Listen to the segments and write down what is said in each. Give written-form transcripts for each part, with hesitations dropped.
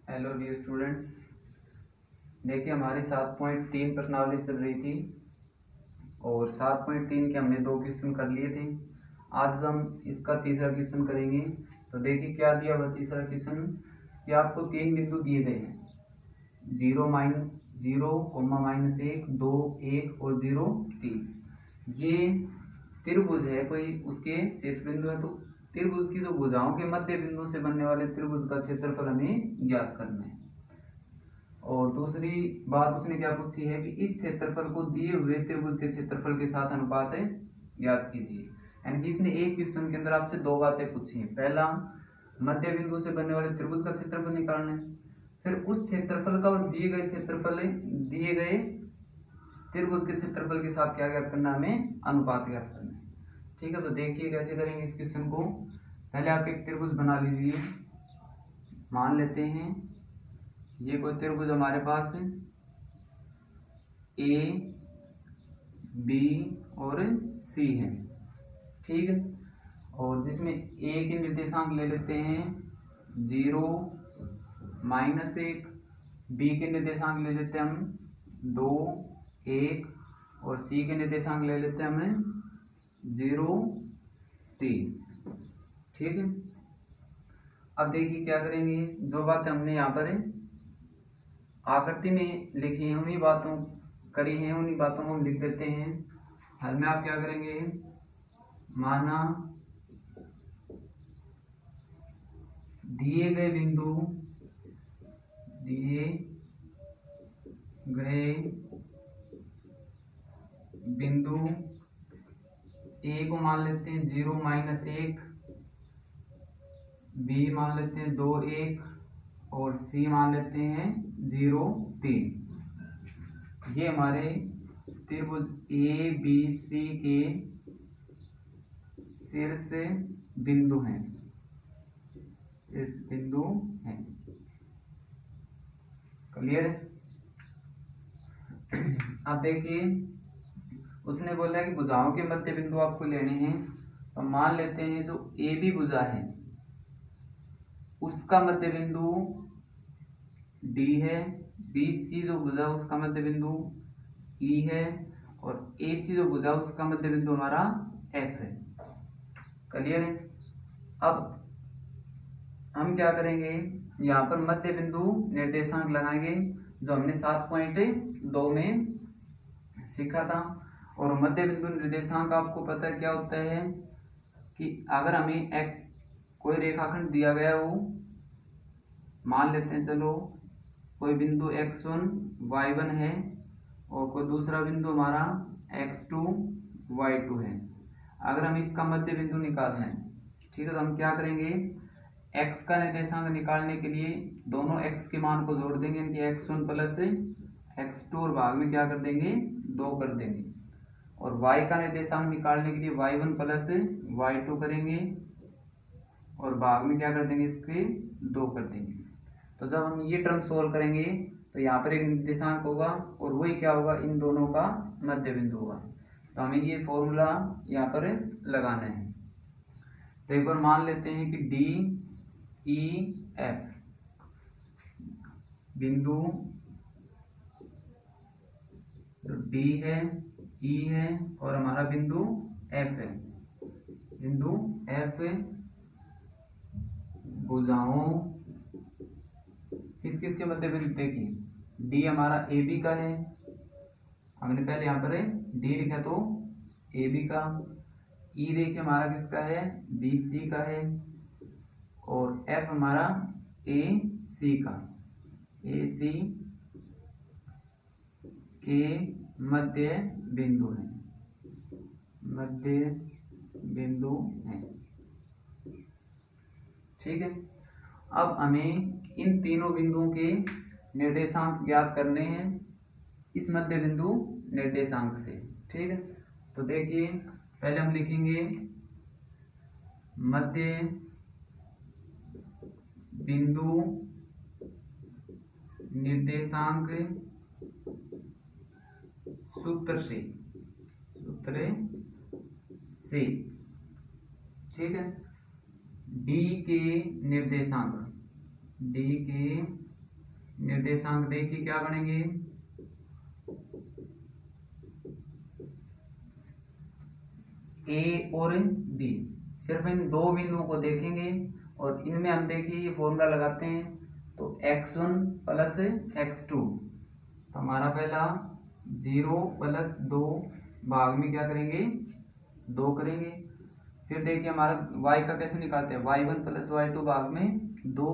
Hello dear students. देखिए हमारी 7.3 प्रश्नावली चल रही थी और 7.3 के हमने 2 क्वेश्चन कर लिए थे। आज हम इसका तीसरा क्वेश्चन करेंगे। तो देखिए क्या दिया हुआ तीसरा क्वेश्चन कि आपको 3 बिंदु दिए गए हैं, 0, -1, 2, 1 और 0, 3। ये त्रिभुज है, कोई उसके शीर्ष बिंदु है। तो त्रिभुज की जो भुजाओं के मध्य बिंदु से बनने वाले त्रिभुज का क्षेत्रफल हमें ज्ञात करना है। और दूसरी बात उसने क्या पूछी है कि इस क्षेत्रफल को दिए हुए त्रिभुज के क्षेत्रफल के साथ अनुपात ज्ञात कीजिए। यानी कि इसने एक क्वेश्चन के अंदर आपसे 2 बातें पूछी हैं। पहला, मध्य बिंदु से बनने वाले त्रिभुज का क्षेत्रफल निकालना है, फिर उस क्षेत्रफल का और दिए गए त्रिभुज के क्षेत्रफल के साथ क्या ज्ञात करना है, हमें अनुपात ज्ञात करना है। ठीक है, तो देखिए कैसे करेंगे इस क्वेश्चन को। पहले आप एक त्रिभुज बना लीजिए। मान लेते हैं ये कोई त्रिभुज हमारे पास है, ए, बी और सी है। ठीक है, और जिसमें ए के निर्देशांक ले लेते हैं 0, -1, बी के निर्देशांक ले लेते हैं हम 2, 1 और सी के निर्देशांक ले लेते हैं हमें 0, 3। ठीक है, अब देखिए क्या करेंगे। जो बातें हमने यहाँ पर आकृति में लिखी है, उन्हीं बातों को हम लिख देते हैं। हल में आप क्या करेंगे, माना दिए गए बिंदु ए को मान लेते हैं 0, -1, बी मान लेते हैं 2, 1 और सी मान लेते हैं 0, 3। ये हमारे त्रिभुज ए बी सी के शीर्ष बिंदु हैं। क्लियर है। अब देखिए उसने बोला कि भुजाओं के मध्य बिंदु आपको लेने हैं। तो मान लेते हैं जो ए बी भुजा है उसका मध्य बिंदु डी है, बी सी जो भुजा उसका मध्य बिंदु ई है और ए सी जो भुजा उसका मध्य बिंदु हमारा एफ है। क्लियर है। अब हम क्या करेंगे, यहाँ पर मध्य बिंदु निर्देशांक लगाएंगे जो हमने 7.2 में सीखा था। और मध्य बिंदु निर्देशांक आपको पता है क्या होता है कि अगर हमें x कोई रेखाखंड दिया गया हो, मान लेते हैं चलो कोई बिंदु x1 y1 है और कोई दूसरा बिंदु हमारा x2 y2 है। अगर हम इसका मध्य बिंदु निकालना है, ठीक है, तो हम क्या करेंगे, x का निर्देशांक निकालने के लिए दोनों x के मान को जोड़ देंगे, यानी कि x1 प्लस x2 और भाग में क्या कर देंगे, 2 कर देंगे। और y का निर्देशांक निकालने के लिए y1 प्लस y2 करेंगे और भाग में क्या कर देंगे, इसके 2 कर देंगे। तो जब हम ये टर्म सोल्व करेंगे तो यहाँ पर एक निर्देशांक होगा और वही क्या होगा, इन दोनों का मध्य बिंदु होगा। तो हमें ये फॉर्मूला यहाँ पर लगाना है। तो एक बार मान लेते हैं कि डी ई एफ बिंदु डी है, ई है और हमारा बिंदु एफ है। बिंदु एफ भुजाओं किस किस के मध्य बिंदु, देखिए डी हमारा ए बी का है, हमने पहले यहाँ पर डी लिखा तो ए बी का। ई देखिए हमारा किसका है, बी सी का है। और एफ हमारा ए सी का, ए सी के मध्य बिंदु है, ठीक है। अब हमें इन तीनों बिंदुओं के निर्देशांक ज्ञात करने हैं इस मध्य बिंदु निर्देशांक से। ठीक है, तो देखिए पहले हम लिखेंगे मध्य बिंदु निर्देशांक सूत्र से, ठीक है। डी के निर्देशांक निर्देशांक देखिए क्या बनेंगे, ए और बी। सिर्फ इन दो बिंदुओं को देखेंगे और इनमें हम देखिए ये फॉर्मूला लगाते हैं, तो x1 प्लस x2, तो हमारा पहला 0 प्लस 2 भाग में क्या करेंगे, 2 करेंगे। फिर देखिए हमारा y का कैसे निकालते हैं, y1 प्लस y2 भाग में 2,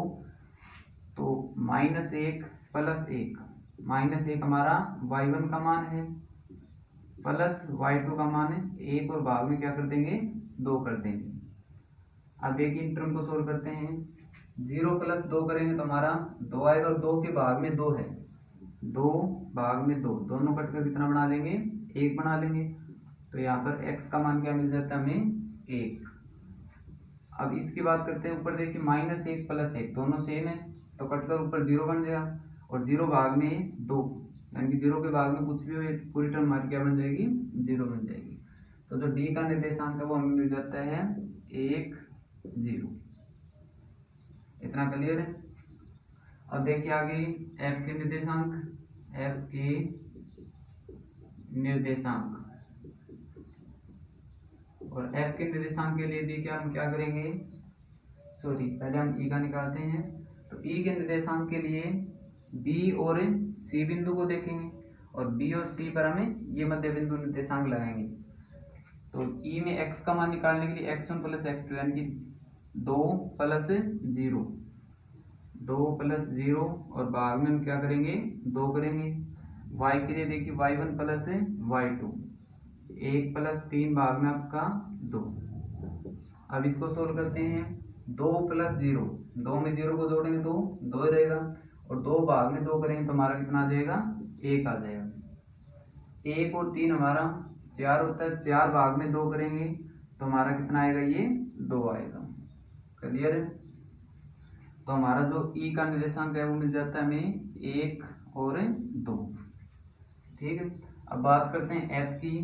तो -1 प्लस 1, -1 हमारा y1 का मान है प्लस y2 का मान है 1, और भाग में क्या कर देंगे, 2 कर देंगे। अब देखिए इन टर्म को सोल्व करते हैं, 0 प्लस 2 करेंगे तो हमारा 2 आएगा, और 2 के भाग में 2 है, 2 भाग में 2, दोनों कट कर कितना बना देंगे, 1 बना लेंगे। तो यहाँ पर x का मान क्या मिल जाता है हमें, 1। अब इसकी बात करते हैं, ऊपर देखिए -1 प्लस 1 दोनों सेम है, तो कटकर ऊपर 0 बन गया, और 0 भाग में 2, यानी कि 0 के भाग में कुछ भी हो पूरी टर्म हमारी क्या बन जाएगी, 0 बन जाएगी। तो जो d का निर्देशांक है वो हमें मिल जाता है 1, 0। इतना क्लियर है। अब देखिए आगे f के निर्देशांक, f के निर्देशांक, और f के निर्देशांक के लिए देखिए हम क्या करेंगे, सॉरी पहले हम e का निकालते हैं। तो e के निर्देशांक के लिए b और c बिंदु को देखेंगे, और b और c पर हमें ये मध्य बिंदु निर्देशांक लगाएंगे। तो e में x का मान निकालने के लिए x1 प्लस x2, यानी कि 2 प्लस 0, 2 प्लस 0, और भाग में हम क्या करेंगे, 2 करेंगे। y के लिए देखिए y1 प्लस y2, 1 प्लस 3 भाग में आपका 2। अब इसको सोल्व करते हैं, 2 प्लस 0, 2 में 0 को जोड़ेंगे तो 2 रहेगा, और 2 भाग में 2 करेंगे तो हमारा कितना आ जाएगा, 1 आ जाएगा। 1 और 3 हमारा 4 होता है, 4 भाग में 2 करेंगे तो हमारा कितना आएगा, ये 2 आएगा। क्लियर है। तो हमारा जो ई का निर्देशांक है वो मिल जाता है हमें 1 और 2। ठीक है। अब बात करते हैं एफ की।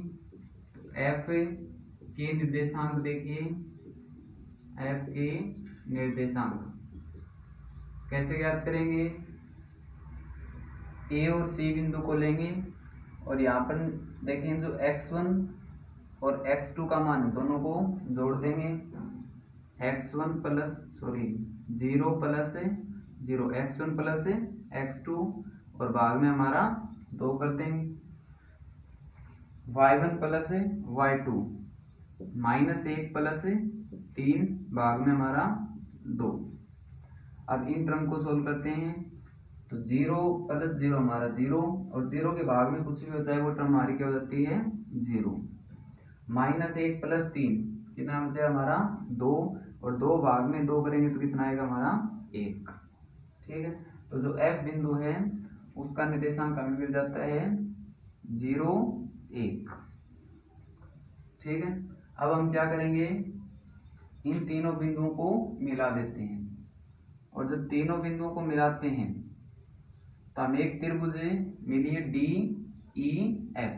एफ के निर्देशांक देखिए, एफ के निर्देशांक कैसे ज्ञात करेंगे, ए और सी बिंदु को लेंगे, और यहाँ पर देखें जो x1 और x2 का मान है दोनों को जोड़ देंगे, x1 plus 0 plus 0, x1 plus x2, और भाग में हमारा 2 कर देंगे। y1 प्लस y2, -1 प्लस 3, भाग में हमारा 2। अब इन टर्म को सोल्व करते हैं, तो 0 प्लस 0 हमारा 0, और 0 के भाग में कुछ भी हो जाए वो टर्म हमारी क्या हो जाती है, 0। -1 प्लस 3 कितना बचा हमारा, 2, और 2 भाग में 2 करेंगे तो कितना आएगा हमारा, 1। ठीक है। तो जो F बिंदु है उसका निर्देशांक हमें मिल जाता है 0, 1। ठीक है। अब हम क्या करेंगे, इन तीनों बिंदुओं को मिला देते हैं, और जब तीनों बिंदुओं को मिलाते हैं तो हमें एक त्रिभुज मिली है DEF।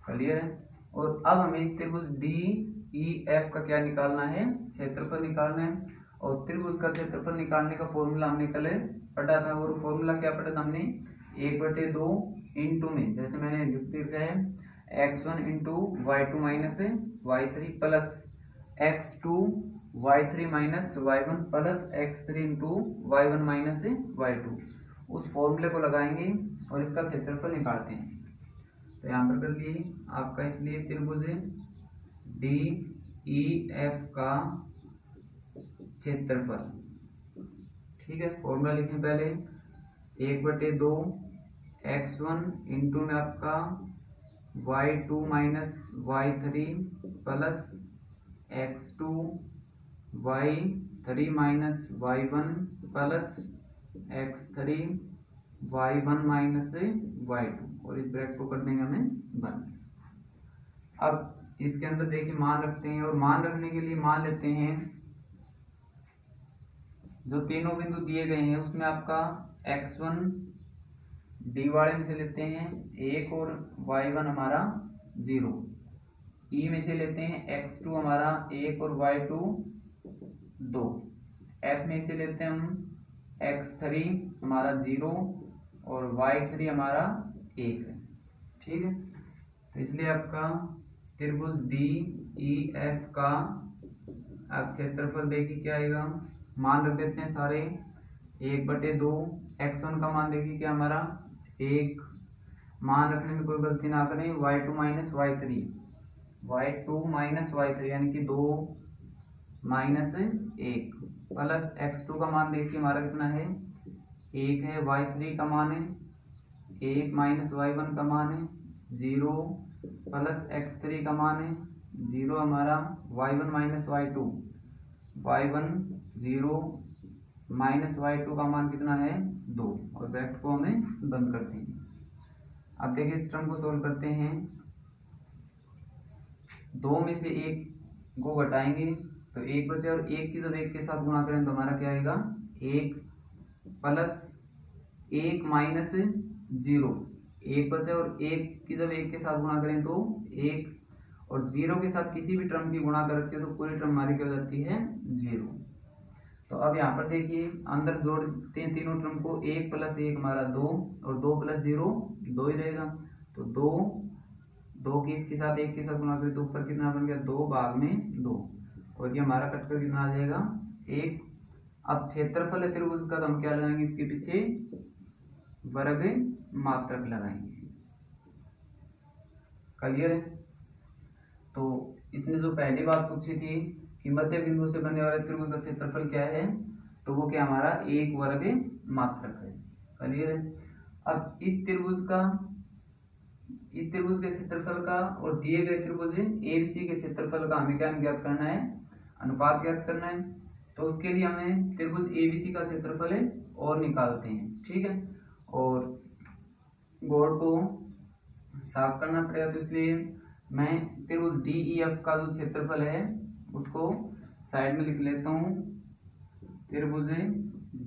क्लियर है। और अब हमें इस त्रिभुज DEF का क्या निकालना है, क्षेत्रफल निकालना है। और त्रिभुज का क्षेत्रफल निकालने का फॉर्मूला हमने कल पढ़ा था, और फॉर्मूला क्या पढ़ा था हमने, 1/2 इंटू में, जैसे मैंने लिख दिया है, x1 into y2 minus y3 plus x2 y3 minus y1 plus x3 into y1 minus y2। उस फॉर्मूले को लगाएंगे और इसका क्षेत्रफल निकालते हैं। तो यहाँ पर कर लिए आपका, इसलिए त्रिभुज DEF का क्षेत्रफल। ठीक है। फॉर्मूला लिखें पहले, 1/2 x1 इंटू में आपका y2 minus y3 plus x2 y3 minus y1 plus x3 y1 minus y2, और इस ब्रैकेट को कर देंगे हमें बंद। अब इसके अंदर देखिए मान रखते हैं, और मान रखने के लिए मान लेते हैं जो तीनों बिंदु दिए गए हैं उसमें आपका x1 डी वाले में से लेते हैं 1 और y1 हमारा 0, ई में से लेते हैं x2 हमारा 1 और y2 2, f में से लेते हैं हम x3 हमारा 0 और y3 हमारा 1 है। ठीक है, तो इसलिए आपका त्रिभुज DEF का क्षेत्रफल देखिए क्या आएगा, मान रख देते हैं सारे 1/2। x1 का मान देखिए क्या हमारा 1, मान रखने में कोई गलती ना करें, y2 माइनस y3 यानी कि 2 माइनस 1 प्लस x2 का मान देखिए हमारा कितना है 1 है, y3 का मान है 1 माइनस y1 का मान है 0 प्लस x3 का मान है 0 हमारा, y1 minus y2 0 minus y2 का मान कितना है 2, और ब्रैकेट को हमें बंद करते हैं। अब देखिए इस टर्म को सोल्व करते हैं, 2 में से 1 को घटाएंगे तो 1 बचे, और 1 की जब 1 के साथ गुणा करें तो हमारा क्या आएगा 1 प्लस 1 माइनस 0, 1 बचे, और 1 की जब 1 के साथ गुणा करें तो 1, और 0 के साथ किसी भी टर्म की गुणा करते हैं तो पूरी टर्म हमारी क्या हो जाती है 0। तो अब यहाँ पर देखिए अंदर जोड़ते हैं तीनों टर्म को, 1 प्लस 1 हमारा 2, और 2 प्लस 0 2 ही रहेगा, तो 2 की इसके साथ 1 के साथ गुणा करें तो ऊपर कितना बन गया 2 भाग में 2, और ये हमारा कटकर कितना आ जाएगा 1। अब क्षेत्रफल है त्रिभुज का, तो हम क्या लगाएंगे इसके पीछे वर्ग मात्रक लगाएंगे। क्लियर है? तो इसने जो पहली बात पूछी थी कि मध्य बिंदु से बनने वाले त्रिभुज का क्षेत्रफल क्या है, तो वो क्या हमारा 1 वर्ग मात्रक है। क्लियर है? अब इस त्रिभुज के क्षेत्रफल का और दिए गए त्रिभुज ABC के क्षेत्रफल का हमें क्या ज्ञात करना है, अनुपात ज्ञात करना है। तो उसके लिए हमें त्रिभुज ABC का क्षेत्रफल है और निकालते हैं। ठीक है, और बोर्ड को साफ करना पड़ेगा, तो इसलिए मैं त्रिभुज DEF का जो क्षेत्रफल है उसको साइड में लिख लेता हूँ। त्रिभुज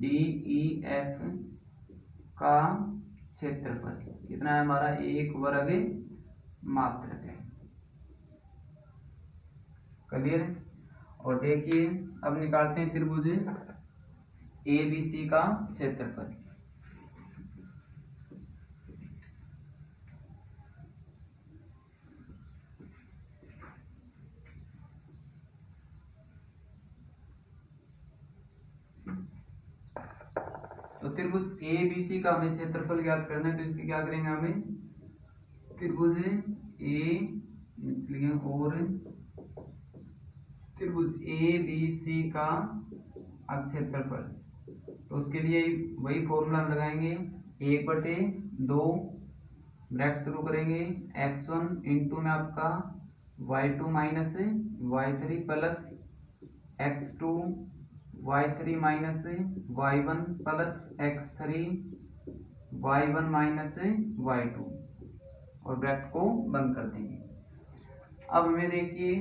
DEF का क्षेत्रफल कितना है हमारा 1 वर्ग मात्रक है। क्लियर है? और देखिए अब निकालते हैं त्रिभुज ABC का क्षेत्रफल। तो त्रिभुज ABC का हमें क्षेत्रफल ज्ञात करना है, तो इसकी क्या करेंगे हमें त्रिभुज और त्रिभुज ABC का क्षेत्रफल, तो उसके लिए वही फॉर्मूला हम लगाएंगे 1/2 ब्रैकेट शुरू करेंगे, x1 इंटू में आपका y2 minus y3 plus x2 y3 minus y1 plus x3 y1 minus y2, और ब्रैकेट को बंद कर देंगे। अब हमें देखिए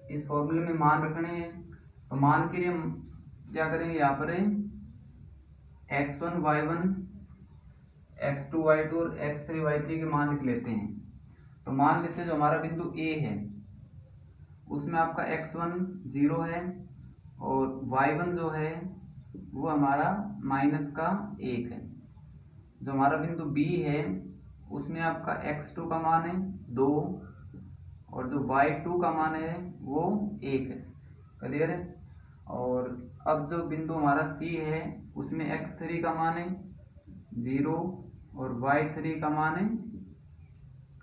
इस फॉर्मूले में मान रखने हैं, तो मान के लिए हम क्या करेंगे, यहाँ पर x1 y1 x2 y2 और x3 y3 के मान लिख लेते हैं। तो मान लेते हैं जो हमारा बिंदु A है उसमें आपका x1 0 है और y1 जो है वो हमारा -1 है। जो हमारा बिंदु B है उसमें आपका x2 का मान है 2 और जो y2 का मान है वो 1 है। क्लियर है? और अब जो बिंदु हमारा C है उसमें x3 का मान है 0 और y3 का मान है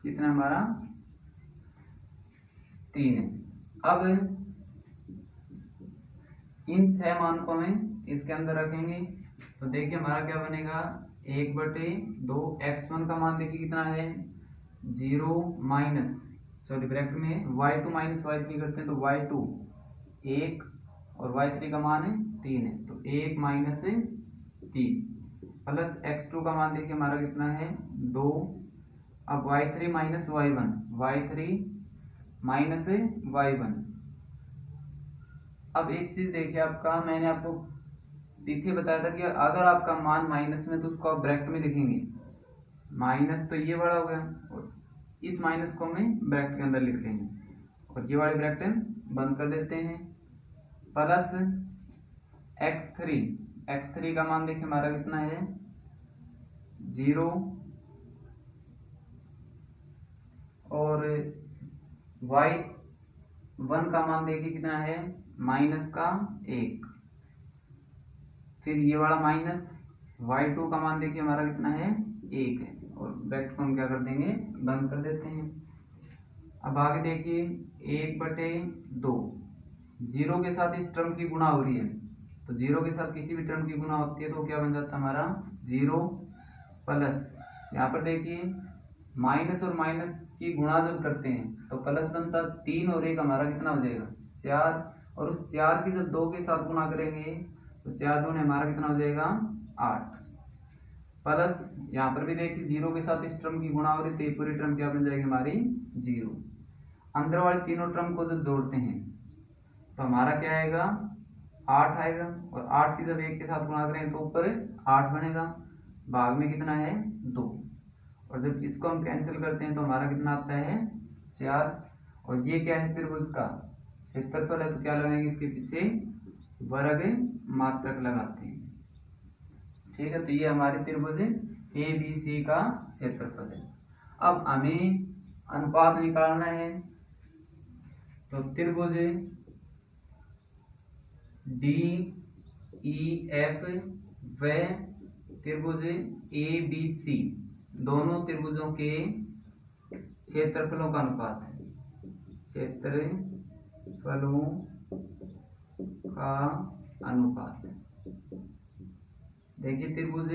कितना हमारा 3 है। अब इन 6 मान को हमें इसके अंदर रखेंगे, तो देखिए हमारा क्या बनेगा 1/2 x1 का मान देखिए कितना है 0 माइनस ब्रैकेट में y2 माइनस y3 करते हैं तो y2 1 और y3 का मान है 3 है, तो 1 माइनस 3 प्लस x2 का मान देखिए हमारा कितना है 2। अब y3 minus y1 y3 minus y1। अब एक चीज देखिए आपका, मैंने आपको पीछे बताया था कि अगर आपका मान माइनस में तो उसको आप ब्रैकेट में लिखेंगे, माइनस तो ये बड़ा हो गया और इस माइनस को हमें ब्रैकेट के अंदर लिख लेंगे और ये वाले ब्रैकेट बंद कर देते हैं। प्लस x3 का मान देखिए हमारा कितना है 0 और y1 का मान देखिए कितना है -1। फिर ये वाला माइनस y2 का मान देखिए हमारा कितना है 1 है और ब्रैकेट को हम क्या कर देंगे बंद कर देते हैं। अब आगे देखिए 1/2 जीरो के साथ इस टर्म की गुणा हो रही है, तो जीरो के साथ किसी भी टर्म की गुणा होती है तो क्या बन जाता है हमारा 0 प्लस, यहाँ पर देखिए माइनस और माइनस की गुणा जब करते हैं तो प्लस बनता 3 और 1 हमारा कितना हो जाएगा 4, और उस 4 की जब 2 के साथ गुणा करेंगे तो 4 दूने हमारा कितना हो जाएगा 8 प्लस, यहाँ पर भी देखिए जीरो के साथ इस टर्म की गुणा हो रही तो ये पूरी टर्म क्या बन जाएगी हमारी 0। अंदर वाले तीनों टर्म को जब जोड़ते हैं तो हमारा क्या आएगा 8 आएगा, और 8 की जब 1 के साथ गुणा करें तो ऊपर 8 बनेगा, भाग में कितना है 2, और जब इसको हम कैंसिल करते हैं तो हमारा कितना आता है 4। और ये क्या है त्रिभुज का क्षेत्रफल है तो क्या लगाएंगे इसके पीछे वर्ग मात्रक लगाते हैं। ठीक है, तो ये हमारे त्रिभुज ABC का क्षेत्रफल है। अब हमें अनुपात निकालना है, तो त्रिभुज DEF व त्रिभुज ABC दोनों त्रिभुजों के क्षेत्रफलों का अनुपात है, क्षेत्रफलों का अनुपात। देखिए त्रिभुज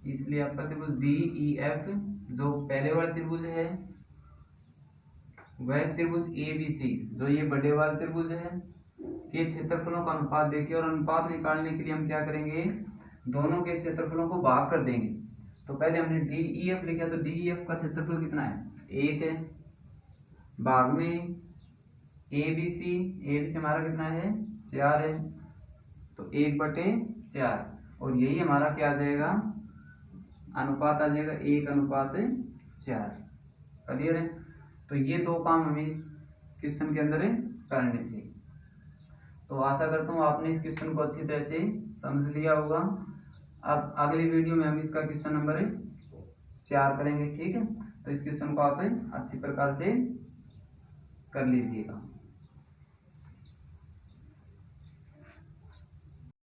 इसलिए आपका त्रिभुज DEF जो पहले वाला त्रिभुज है वह त्रिभुज ABC जो ये बड़े वाला त्रिभुज है के क्षेत्रफलों का अनुपात देखिए, और अनुपात निकालने के लिए हम क्या करेंगे दोनों के क्षेत्रफलों को भाग कर देंगे। तो पहले हमने DEF लिखा तो DEF का क्षेत्रफल कितना है 1 है, भाग में ABC हमारा कितना है 4 है, तो 1/4, और यही हमारा क्या आ जाएगा अनुपात आ जाएगा 1:4। क्लियर है, तो ये दो काम हमें इस क्वेश्चन के अंदर करने थे। तो आशा करता हूँ आपने इस क्वेश्चन को अच्छी तरह से समझ लिया होगा। अब अगली वीडियो में हम इसका क्वेश्चन नंबर 4 करेंगे। ठीक है, तो इस क्वेश्चन को आप अच्छी प्रकार से कर लीजिएगा।